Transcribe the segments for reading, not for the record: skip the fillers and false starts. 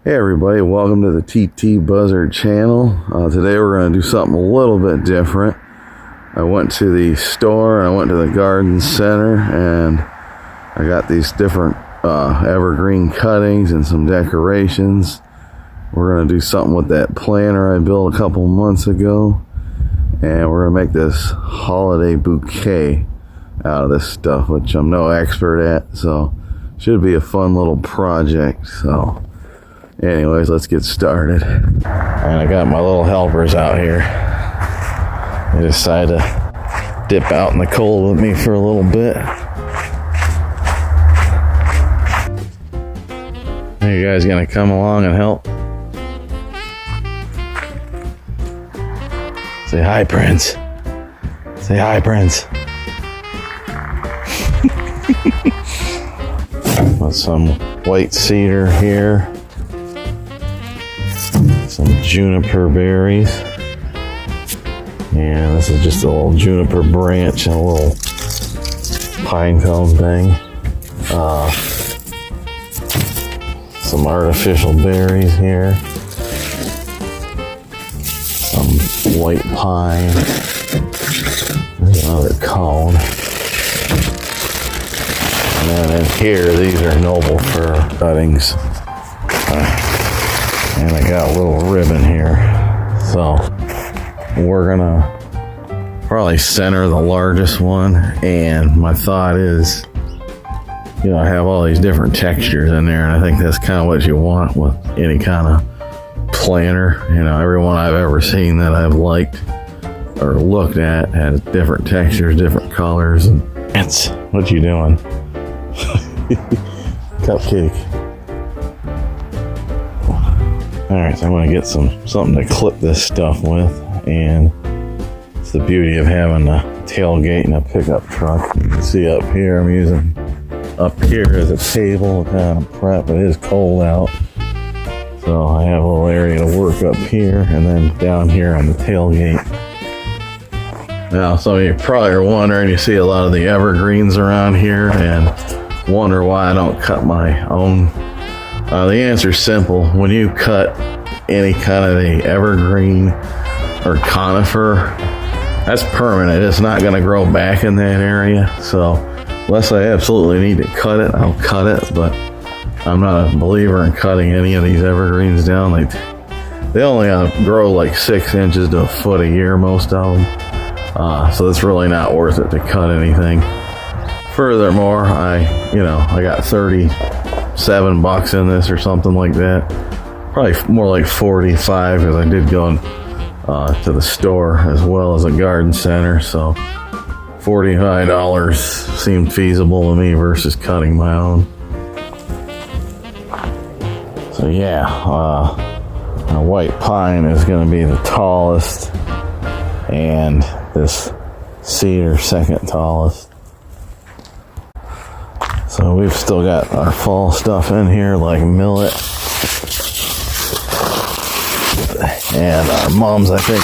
Hey everybody, welcome to the TT Buzzard channel. Today we're going to do something a little bit different. I went to the store and I went to the garden center and I got these different evergreen cuttings and some decorations. We're going to do something with that planter I built a couple months ago, and we're going to make this holiday bouquet out of this stuff, which I'm no expert at, so should be a fun little project. So anyways, let's get started. And I got my little helpers out here. They decided to dip out in the cold with me for a little bit. Are you guys gonna come along and help? Say hi, Prince. Say hi, Prince. With some white cedar here. Some juniper berries, and this is just a little juniper branch and a little pine cone thing. Some artificial berries here, some white pine. There's another cone, and then in here these are noble fir cuttings. And I got a little ribbon here, so we're gonna probably center the largest one. And my thought is, you know, I have all these different textures in there, and I think that's kind of what you want with any kind of planter. You know, every one I've ever seen that I've liked or looked at has different textures, different colors. And it's what you doing? Cupcake. Alright, so I'm going to get something to clip this stuff with, and it's the beauty of having a tailgate and a pickup truck. You can see up here, I'm using up here as a table to kind of prep. It is cold out, so I have a little area to work up here, and then down here on the tailgate. Now, some of you probably are wondering, you see a lot of the evergreens around here and wonder why I don't cut my own. The answer is simple. When you cut any kind of a evergreen or conifer, that's permanent. It's not going to grow back in that area. So unless I absolutely need to cut it, I'll cut it. But I'm not a believer in cutting any of these evergreens down. They only grow like 6 inches to a foot a year, most of them. So it's really not worth it to cut anything. Furthermore, I got $37 in this or something like that. Probably more like 45, because I did go to the store as well as a garden center. So $45 seemed feasible to me versus cutting my own. So yeah, our white pine is going to be the tallest, and this cedar second tallest. So we've still got our fall stuff in here, like millet. And our mums, I think,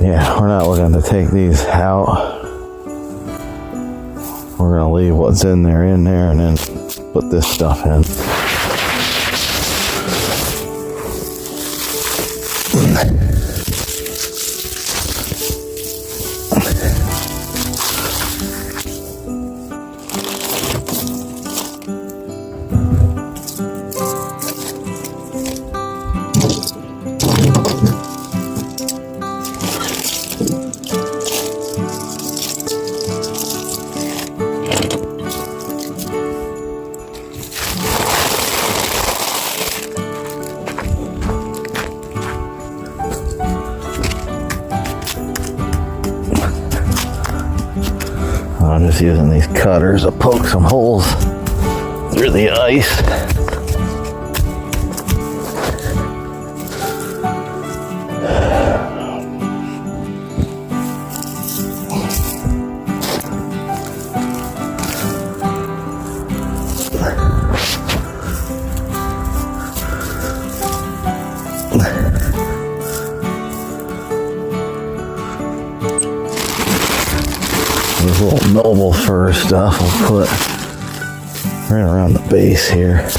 we're not looking to take these out. We're going to leave what's in there, and then put this stuff in. I'm just using these cutters to poke some holes through the ice. This little noble fir stuff we'll put right around the base here.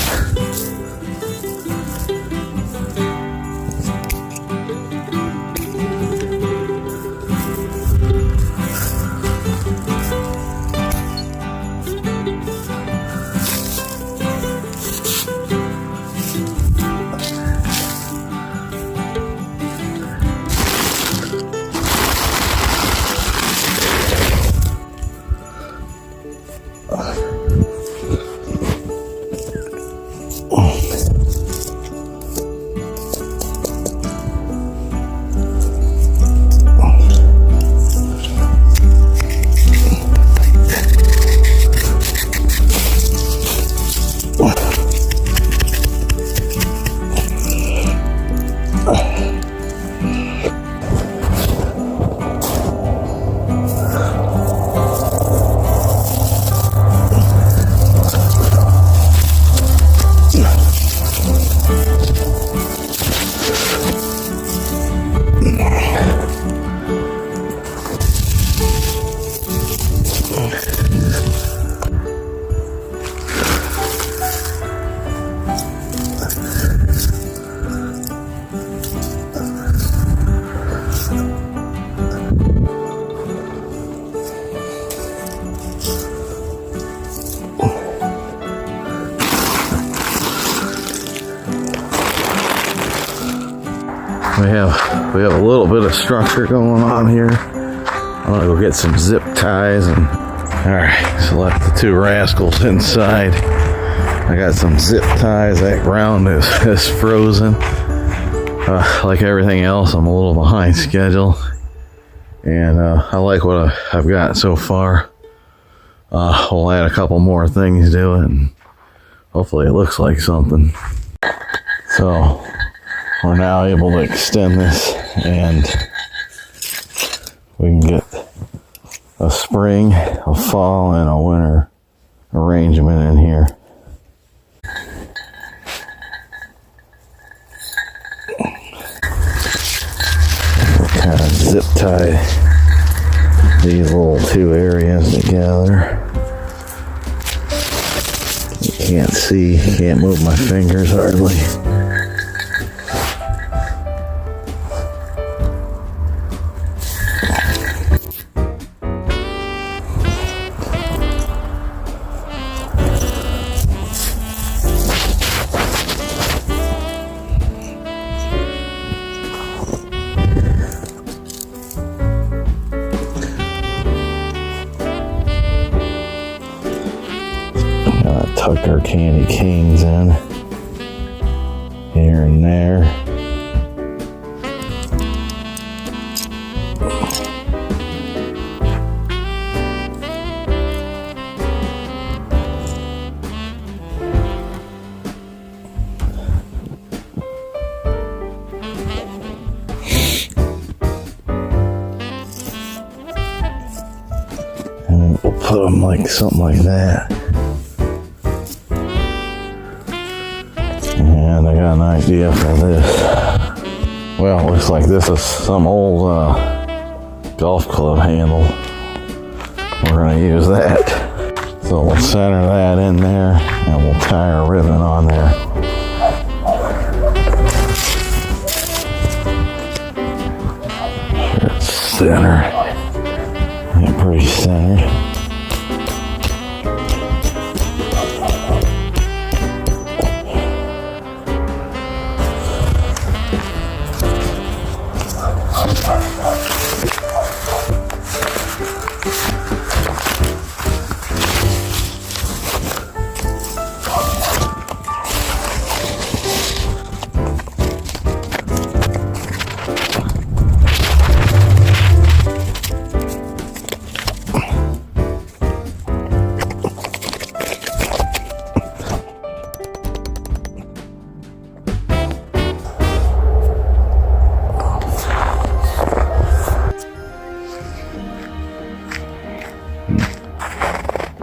We have a little bit of structure going on here. I'm gonna go get some zip ties and all right, so left the two rascals inside. I got some zip ties. That ground is frozen. Like everything else, I'm a little behind schedule, and I like what I've got so far. We'll add a couple more things to it, and hopefully it looks like something. So we're now able to extend this, and we can get a spring, a fall, and a winter arrangement in here. We'll kind of zip tie these little two areas together. You can't see, can't move my fingers hardly. Tuck our candy canes in here and there. And we'll put them like something like that. And I got an idea for this. Well, it looks like this is some old golf club handle. We're going to use that. So we'll center that in there, and we'll tie our ribbon on there. Sure it's center. Yeah, pretty centered.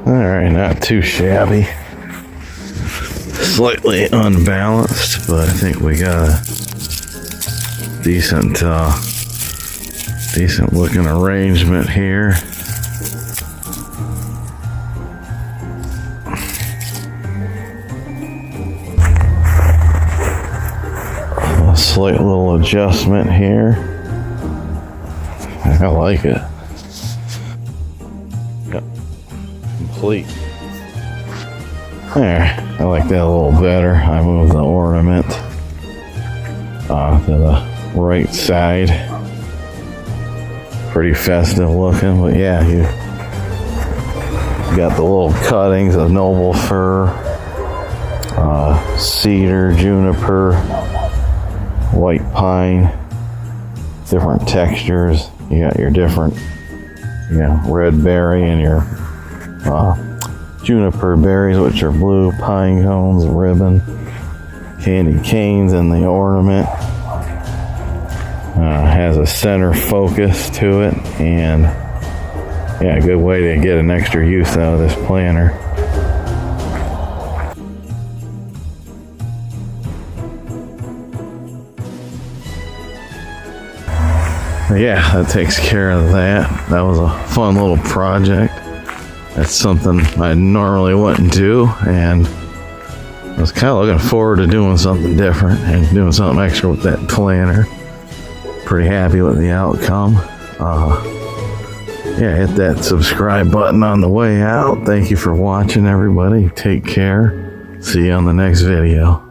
Alright, not too shabby. Slightly unbalanced, but I think we got a decent looking arrangement here. slight little adjustment here. I like it. Yep. Complete. There. I like that a little better. I moved the ornament to the right side. Pretty festive looking, but yeah, you got the little cuttings of noble fir, cedar, juniper, white pine, different textures. You got your different, red berry and your juniper berries, which are blue, pine cones, ribbon, candy canes in the ornament. Has a center focus to it, and yeah, a good way to get an extra use out of this planter. Yeah, that takes care of that. That was a fun little project. That's something I normally wouldn't do, and I was kind of looking forward to doing something different and doing something extra with that planter. Pretty happy with the outcome. Yeah, hit that subscribe button on the way out. Thank you for watching, everybody. Take care. See you on the next video.